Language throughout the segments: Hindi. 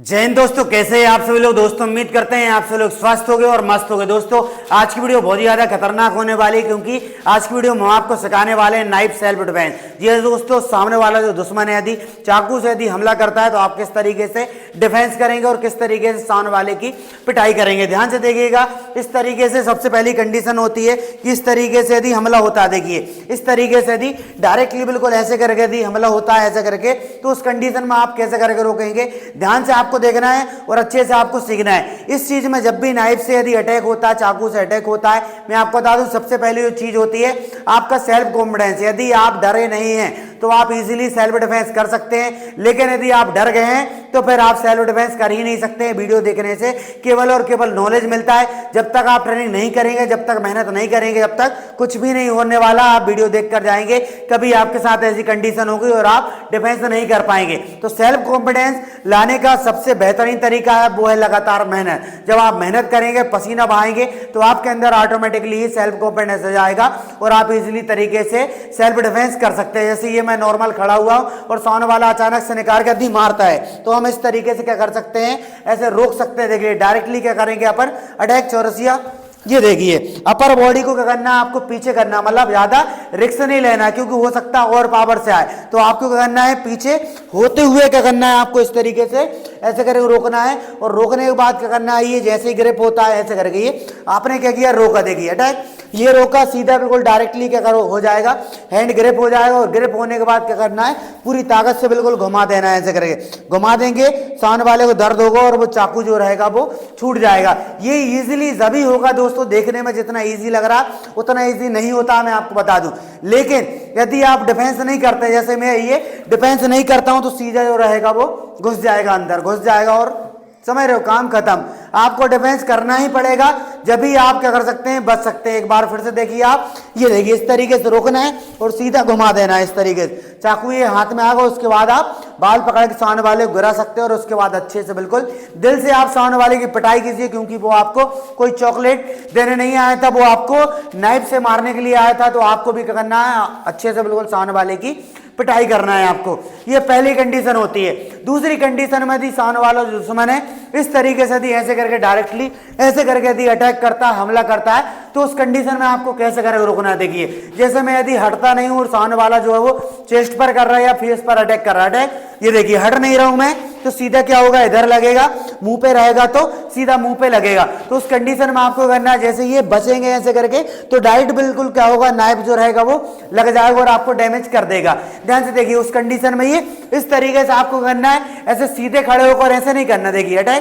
जय हिंद दोस्तों, कैसे हैं आप सभी लोग। दोस्तों उम्मीद करते हैं आप सभी लोग स्वस्थ होंगे और मस्त होंगे। दोस्तों आज की वीडियो बहुत ही ज्यादा खतरनाक होने वाली है, क्योंकि आज की वीडियो में हम आपको सिखाने वाले हैं नाइफ सेल्फ डिफेंस। जी दोस्तों, सामने वाला जो दुश्मन है यदि चाकू से यदि हमला करता है तो आप किस तरीके से डिफेंस करेंगे और किस तरीके से सामने वाले की पिटाई करेंगे। ध्यान से देखिएगा। इस तरीके से सबसे पहली कंडीशन होती है कि इस तरीके से यदि हमला होता है, देखिए इस तरीके से यदि डायरेक्टली बिल्कुल ऐसे करके यदि हमला होता है ऐसे करके, तो उस कंडीशन में आप कैसे करके रोकेंगे। ध्यान से आपको देखना है और अच्छे से आपको सीखना है। इस चीज में जब भी नाइफ से यदि अटैक होता है, चाकू से अटैक होता है, मैं आपको बता दूं सबसे पहली जो चीज होती है आपका सेल्फ कॉन्फिडेंस। यदि आप डरे नहीं हैं तो आप इजीली सेल्फ डिफेंस कर सकते हैं, लेकिन यदि आप डर गए हैं तो फिर आप सेल्फ डिफेंस कर ही नहीं सकते। वीडियो देखने से केवल और केवल नॉलेज मिलता है। जब तक आप ट्रेनिंग नहीं करेंगे, जब तक मेहनत नहीं करेंगे, जब तक कुछ भी नहीं होने वाला। आप वीडियो देखकर जाएंगे, कभी आपके साथ ऐसी कंडीशन होगी और आप डिफेंस नहीं कर पाएंगे। तो सेल्फ कॉन्फिडेंस लाने का सबसे बेहतरीन तरीका है वो है लगातार मेहनत। जब आप मेहनत करेंगे, पसीना बहाएंगे, तो आपके अंदर ऑटोमेटिकली ही सेल्फ कॉन्फिडेंस आ जाएगा और आप इजीली तरीके से सेल्फ डिफेंस कर सकते हैं। जैसे ये मैं नॉर्मल खड़ा हुआ हूं और सामने वाला अचानक से निकाल के मारता है, तो हम इस तरीके से क्या कर सकते हैं, ऐसे रोक सकते हैं। देखिए डायरेक्टली क्या करेंगे अपन, अटैक चौरसिया। ये देखिए अपर बॉडी को क्या करना है, आपको पीछे करना, मतलब ज्यादा रिस्क नहीं लेना है, क्योंकि हो सकता है और पावर से आए। तो आपको क्या करना है, पीछे होते हुए क्या करना है, आपको इस तरीके से ऐसे करके रोकना है। और रोकने के बाद क्या करना है, ये जैसे ही ग्रिप होता है ऐसे करके ये आपने क्या किया, रोका। देखिए अटैक ये रोका, सीधा बिल्कुल डायरेक्टली क्या करो हो जाएगा, हैंड ग्रिप हो जाएगा। और ग्रिप होने के बाद क्या करना है, पूरी ताकत से बिल्कुल घुमा देना है। ऐसे करके घुमा देंगे, सामने वाले को दर्द होगा और वो चाकू जो रहेगा वो छूट जाएगा। ये इजीली तभी होगा दोस्तों, देखने में जितना इजी लग रहा उतना इजी नहीं होता, मैं आपको बता दूं। लेकिन यदि आप डिफेंस नहीं करते, जैसे मैं ये डिफेंस नहीं करता हूं, तो सीधा जो रहेगा वो घुस जाएगा, अंदर घुस जाएगा और समझ रहे हो, काम खत्म। आपको डिफेंस करना ही पड़ेगा, जब भी आप क्या कर सकते हैं, बच सकते हैं। एक बार फिर से देखिए आप, ये देखिए इस तरीके से रोकना है और सीधा घुमा देना है इस तरीके से। चाकू ये हाथ में आएगा, उसके बाद आप बाल पकड़ के सामने वाले को गिरा सकते हो और उसके बाद अच्छे से बिल्कुल दिल से आप सामने वाले की पिटाई कीजिए, क्योंकि वो आपको कोई चॉकलेट देने नहीं आया था, वो आपको नाइफ से मारने के लिए आया था। तो आपको भी क्या करना है, अच्छे से बिल्कुल सामने वाले की पिटाई करना है आपको। ये पहली कंडीशन होती है। दूसरी कंडीशन में यदि सामने वाला जो दुश्मन है इस तरीके से यदि ऐसे करके डायरेक्टली ऐसे करके यदि अटैक करता है, हमला करता है, तो उस कंडीशन में आपको कैसे करके रोकना है। देखिए जैसे मैं यदि हटता नहीं हूं और सामने वाला जो है वो चेस्ट पर कर रहा है या फेस पर अटैक कर रहा है, अटैक ये देखिए हट नहीं रहा हूं मैं, तो सीधा क्या होगा, इधर लगेगा, मुंह पे रहेगा तो सीधा मुंह पे लगेगा। तो उस कंडीशन में आपको करना है, जैसे ये बचेंगे ऐसे करके, तो डायरेक्ट बिल्कुल क्या होगा, नाइफ जो रहेगा वो लग जाएगा और आपको डैमेज कर देगा। ध्यान से देखिए उस कंडीशन में ये इस तरीके से आपको करना है, ऐसे सीधे खड़े होकर ऐसे नहीं करना। देखिए अटैक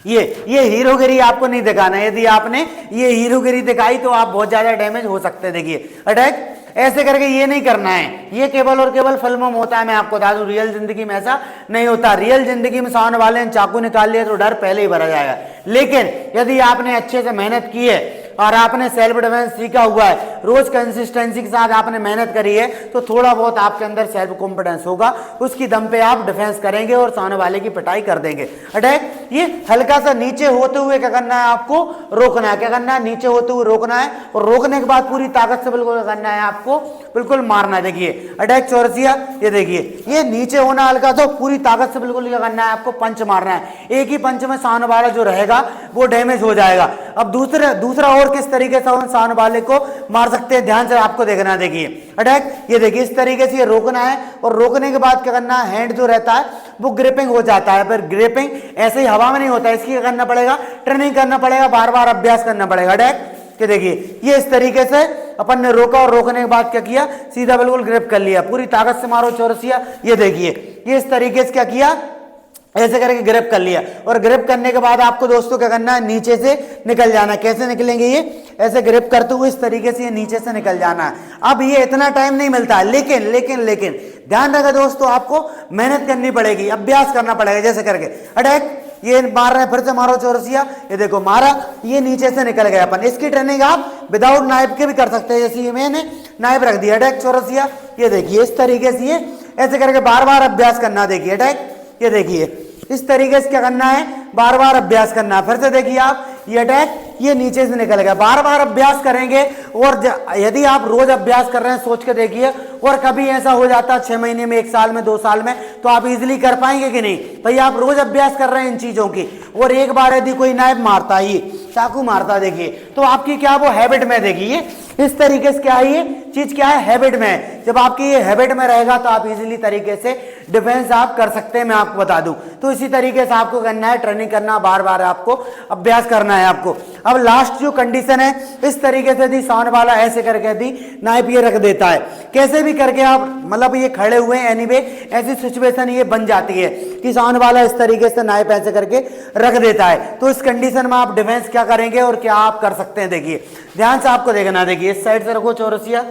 ये हीरोगिरी आपको नहीं दिखाना है। यदि आपने ये हीरोगिरी दिखाई तो आप बहुत ज्यादा डैमेज हो सकते हैं। देखिए अटैक ऐसे करके ये नहीं करना है, ये केवल और केवल फिल्मों में होता है। मैं आपको बता दूं रियल जिंदगी में ऐसा नहीं होता। रियल जिंदगी में सामने वाले ने चाकू निकाल लिया तो डर पहले ही भरा जाएगा। लेकिन यदि आपने अच्छे से मेहनत की है और आपने सेल्फ डिफेंस सीखा हुआ है, रोज कंसिस्टेंसी के साथ आपने मेहनत करी है, तो थोड़ा बहुत आपके अंदर सेल्फ कॉन्फिडेंस होगा, उसकी दम पे आप डिफेंस करेंगे और सामने वाले की पिटाई कर देंगे। अटैक ये हल्का सा नीचे होते हुए क्या करना है, आपको रोकना है। क्या करना है, नीचे होते हुए रोकना है और रोकने के बाद पूरी ताकत से बिल्कुल करना है, आपको बिल्कुल मारना है। देखिए अटैक चौरसिया, ये देखिए ये नीचे होना हल्का, तो पूरी ताकत से बिल्कुल क्या करना है, आपको पंच मारना है। एक ही पंच में सामने वाला जो रहेगा वो डैमेज हो जाएगा। अब दूसरा और किस तरीके से हम सामने वाले को मार सकते हैं, ध्यान से आपको देखना है। देखिए अटैक ये देखिए इस तरीके से ये रोकना है और रोकने के बाद क्या करना है, हैंड जो रहता है वो ग्रिपिंग हो जाता है। पर ग्रिपिंग ऐसे ही हवा में नहीं होता है, इसकी क्या करना पड़ेगा, ट्रेनिंग करना पड़ेगा, बार बार अभ्यास करना पड़ेगा। अटैक कि देखिए ये इस तरीके से अपन ने रोका और रोकने के बाद क्या किया, सीधा बिल्कुल ग्रिप कर लिया, पूरी ताकत से मारो चौरसिया। ये देखिए ये इस तरीके से क्या किया, ऐसे करके ग्रिप कर लिया। और ग्रिप करने के बाद आपको दोस्तों क्या करना है, नीचे से निकल जाना। कैसे निकलेंगे, ये ऐसे ग्रिप करते हुए इस तरीके से ये नीचे से निकल जाना है। अब ये इतना टाइम नहीं मिलता है, लेकिन ध्यान रखा दोस्तों, आपको मेहनत करनी पड़ेगी, अभ्यास करना पड़ेगा। जैसे करके अटैक ये मार रहे हैं, फिर से मारो चौरसिया, ये देखो मारा, ये नीचे से निकल गया। अपन इसकी ट्रेनिंग आप विदाउट नाइफ के भी कर सकते हैं। जैसे ये मैंने नाइफ रख दिया, अटैक चौरसिया, ये देखिए इस तरीके से ये ऐसे करके बार बार अभ्यास करना। देखिए अटैक ये देखिए इस तरीके से क्या करना है, बार बार अभ्यास करना है। फिर से देखिए आप, ये अटैक ये नीचे से निकल गया। बार बार अभ्यास करेंगे और यदि आप रोज अभ्यास कर रहे हैं, सोच के देखिए, और कभी ऐसा हो जाता है 6 महीने में, 1 साल में, 2 साल में, तो आप इजीली कर पाएंगे कि नहीं? भाई आप रोज अभ्यास कर रहे हैं इन चीजों की, और एक बार यदि कोई नाइफ मारता है, चाकू मारता, देखिए तो आपकी क्या वो हैबिट में, देखिए इस तरीके से क्या है, ये चीज क्या है, हैबिट में है। जब आपकी ये हैबिट में रहेगा तो आप इजीली तरीके से डिफेंस आप कर सकते हैं, मैं आपको बता दूं। तो इसी तरीके से आपको करना है, ट्रेनिंग करना, बार बार आपको अभ्यास करना है आपको। अब लास्ट जो कंडीशन है, इस तरीके से यदि साउंड वाला ऐसे करके यदि नाइफ ये रख देता है, कैसे भी करके आप मतलब ये खड़े हुए हैं, एनीवे ऐसी सिचुएशन ये बन जाती है कि साउंड वाला इस तरीके से नाइफ ऐसे करके रख देता है, तो इस कंडीशन में आप डिफेंस क्या करेंगे और क्या आप कर सकते हैं, देखिए ध्यान से आपको देखना। देखिए इस साइड से रखो चौरसिया,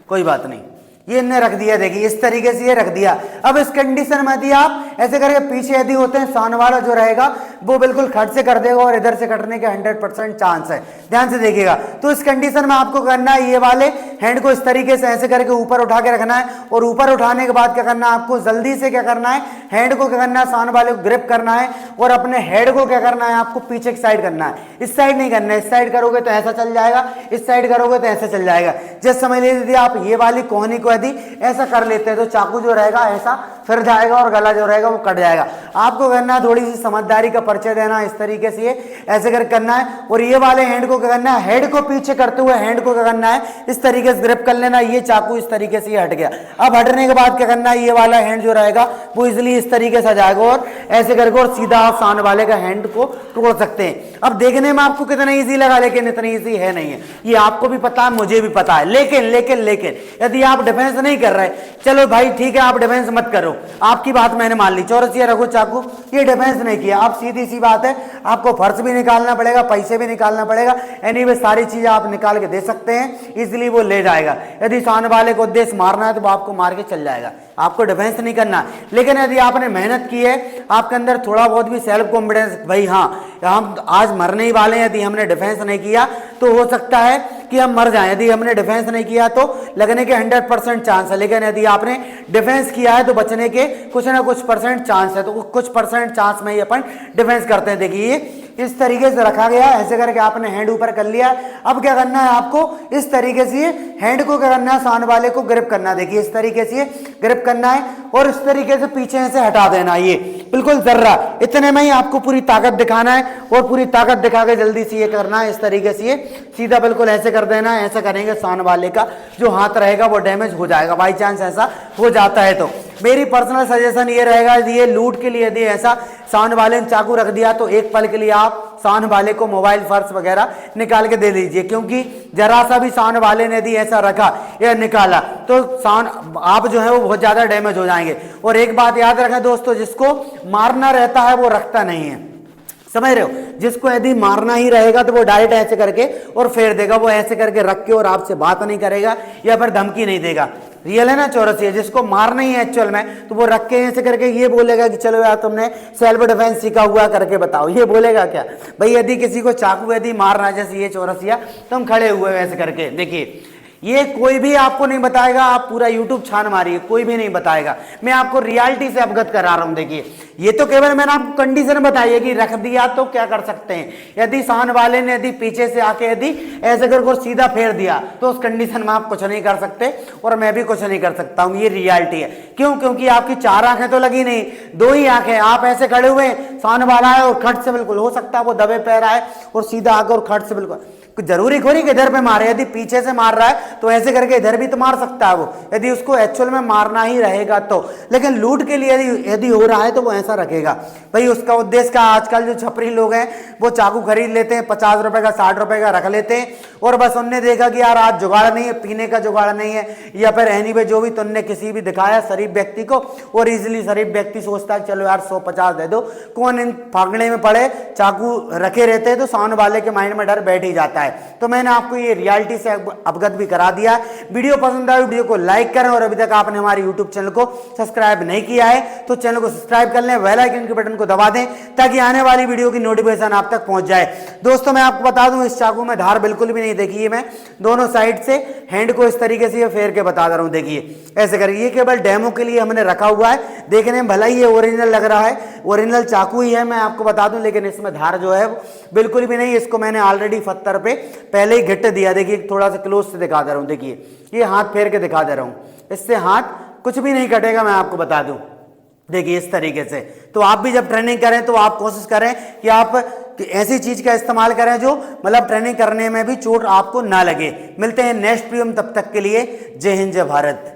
कोई बात नहीं, ये इनने रख दिया, देखिए इस तरीके से ये रख दिया। अब इस कंडीशन में यदि आप ऐसे करके पीछे यदि होते हैं, साउंड वाला जो रहेगा वो बिल्कुल खट से कर देगा और इधर से कटने के 100% चांस है, ध्यान से देखिएगा। तो इस कंडीशन में आपको करना है, ये वाले हैंड को इस तरीके से ऐसे करके ऊपर उठा के रखना है, और ऊपर उठाने के बाद क्या करना है आपको, जल्दी से क्या करना है, हैंड को क्या करना है, साउंड वाले को ग्रिप करना है, और अपने हेड को क्या करना है आपको, पीछे की साइड करना है, इस साइड नहीं करना है। इस साइड करोगे तो ऐसा चल जाएगा, इस साइड करोगे तो ऐसा चल जाएगा। जैसे समझ लीजिए यदि आप ये वाली कोहनी को यदि ऐसा कर लेते हैं तो चाकू जो रहेगा ऐसा फिर जाएगा और गला जो रहेगा वो कट जाएगा। आपको करना है थोड़ी सी समझदारी का परिचय देना, इस तरीके से ये ऐसे कर करना है, और ये वाले हैंड को क्या करना है, हेड को पीछे करते हुए हैंड को क्या करना है, इस तरीके से ग्रिप कर लेना। ये चाकू इस तरीके से ये हट गया। अब हटने के बाद क्या करना है, ये वाला हैंड जो रहेगा वो इजिली इस तरीके से आ जाएगा, और ऐसे करके और सीधा आप सामने वाले का हैंड को तोड़ सकते हैं। अब देखने में आपको कितना ईजी लगा, लेकिन इतना ईजी है नहीं है, ये आपको भी पता है, मुझे भी पता है। लेकिन लेकिन लेकिन यदि आप डिफेंस नहीं कर रहे, चलो भाई ठीक है आप डिफेंस मत करो, आपकी बात मैंने मान ली, चौरसिया रखो चाकू, ये डिफेंस नहीं किया, अब सीधी सी बात है आपको फर्श भी निकालना पड़ेगा, पैसे भी निकालना पड़ेगा, एनीवे सारी चीजें आप निकाल के दे सकते हैं, इसलिए वो ले जाएगा। यदि सामने वाले को उद्देश्य मारना है तो वो आपको मार के चल जाएगा, आपको डिफेंस नहीं करना। लेकिन यदि आपने मेहनत की है, आपके अंदर थोड़ा बहुत भी सेल्फ कॉन्फिडेंस, भाई हाँ हम आज मरने ही वाले हैं, यदि हमने डिफेंस नहीं किया तो हो सकता है कि हम मर जाएं, यदि हमने डिफेंस नहीं किया तो लगने के 100% चांस है, लेकिन यदि आपने डिफेंस किया है तो बचने के कुछ ना कुछ परसेंट चांस है, तो कुछ परसेंट चांस में ही अपन डिफेंस करते हैं। देखिए इस तरीके से रखा गया, ऐसे करके आपने हैंड ऊपर कर लिया। अब क्या करना है आपको, इस तरीके से हैंड को क्या करना है, सामने वाले को ग्रिप करना है, देखिए इस तरीके से ग्रिप करना है, और इस तरीके से पीछे से हटा देना, ये बिल्कुल जर्रा इतने में ही आपको पूरी ताकत दिखाना है, और पूरी ताकत दिखा के जल्दी से ये करना है, इस तरीके से सीधा बिल्कुल ऐसे कर देना है। ऐसा करेंगे सामने वाले का जो हाथ रहेगा वो डैमेज हो जाएगा, बाई चांस ऐसा हो जाता है तो। मेरी पर्सनल सजेशन ये रहेगा, ये लूट के लिए यदि ऐसा सामने वाले ने चाकू रख दिया तो एक पल के लिए आप सामने वाले को मोबाइल पर्स वगैरह निकाल के दे दीजिए, क्योंकि जरा सा भी सामने वाले ने यदि ऐसा रखा या निकाला तो आप जो है वो बहुत ज्यादा डैमेज हो जाएंगे। और एक बात याद रखें दोस्तों, जिसको मारना रहता है वो रखता नहीं है, समझ रहे हो, जिसको यदि मारना ही रहेगा तो वो डायरेक्ट ऐसे करके और फेर देगा, वो ऐसे करके रख के और आपसे बात नहीं करेगा या फिर धमकी नहीं देगा। रियल है ना चौरसिया, जिसको मारना ही है एक्चुअल में तो वो रख के ऐसे करके ये बोलेगा कि चलो यार तुमने सेल्फ डिफेंस सीखा हुआ करके बताओ, ये बोलेगा क्या भाई। यदि किसी को चाकू यदि मारना, जैसे ये चौरसिया तुम खड़े हुए ऐसे करके, देखिए ये कोई भी आपको नहीं बताएगा, आप पूरा यूट्यूब छान मारिए, कोई भी नहीं बताएगा, मैं आपको रियलिटी से अवगत करा रहा हूं। देखिए ये तो केवल मैंने आपको कंडीशन बताई है कि रख दिया तो क्या कर सकते हैं। यदि सामने वाले ने यदि पीछे से आके यदि ऐसे करके सीधा फेर दिया तो उस कंडीशन में आप कुछ नहीं कर सकते, और मैं भी कुछ नहीं कर सकता हूं, ये रियलिटी है। क्यों? क्योंकि आपकी 4 आंखें तो लगी नहीं, 2 ही आंखें, आप ऐसे खड़े हुए, सामने वाला है और खट से बिल्कुल हो सकता है वो दबे पैर आए और सीधा आकर और खट से बिल्कुल, जरूरी थोड़ी कि इधर पे मारे, यदि पीछे से मार रहा है तो ऐसे करके इधर भी तो मार सकता है वो, यदि उसको एक्चुअल में मारना ही रहेगा तो। लेकिन लूट के लिए यदि हो रहा है तो वो ऐसा रखेगा भाई, उसका उद्देश्य का। आजकल जो छपरी लोग हैं वो चाकू खरीद लेते हैं, 50 रुपए का 60 रुपए का रख लेते हैं, और बस उनने देखा कि यार आज जुगाड़ नहीं है, पीने का जुगाड़ नहीं है, या फिर एनीवे जो भी तुमने किसी भी दिखाया शरीफ व्यक्ति को, और इजिली शरीफ व्यक्ति सोचता है चलो यार 150 दे दो, कौन इन फागड़े में पड़े, चाकू रखे रहते हैं तो सामने वाले के माइंड में डर बैठ ही जाता है। तो मैंने आपको ये रियलिटी से अवगत भी करा दिया। वीडियो पसंद आए वीडियो को लाइक करें, और अभी तक आपने हमारे यूट्यूब चैनल को सब्सक्राइब नहीं किया है तो चैनल को सब्सक्राइब कर लें, बेल आइकन के बटन को दबा दें ताकि आने वाली वीडियो की नोटिफिकेशन आप तक पहुंच जाए। दोस्तों मैं आपको बता दूं, इस चाकू में धार बिल्कुल भी नहीं, देखिए मैं दोनों साइड से हैंड को इस तरीके से फेर के बता रहा हूं, देखिए ऐसे करिए, ये केवल डेमो के लिए हमने रखा हुआ है, देखने में भला ही ये ओरिजिनल लग रहा है, ओरिजिनल चाकू ही है, मैं आपको बता दूं, लेकिन इसमें धार जो है बिल्कुल भी नहीं। इसको मैंने ऑलरेडी पत्थर पे पहले ही घिट दिया। देखिए थोड़ा सा क्लोज से दिखा दे रहा हूं, देखिए ये हाथ फेर के दिखा दे रहा हूं, इससे हाथ कुछ भी नहीं कटेगा, मैं आपको बता दूं। देखिए इस तरीके से। तो आप भी जब ट्रेनिंग करें तो आप कोशिश करें कि आप ऐसी चीज का इस्तेमाल करें जो मतलब ट्रेनिंग करने में भी चोट आपको ना लगे। मिलते हैं नेक्स्ट वीडियो में, तब तक के लिए जय हिंद जय भारत।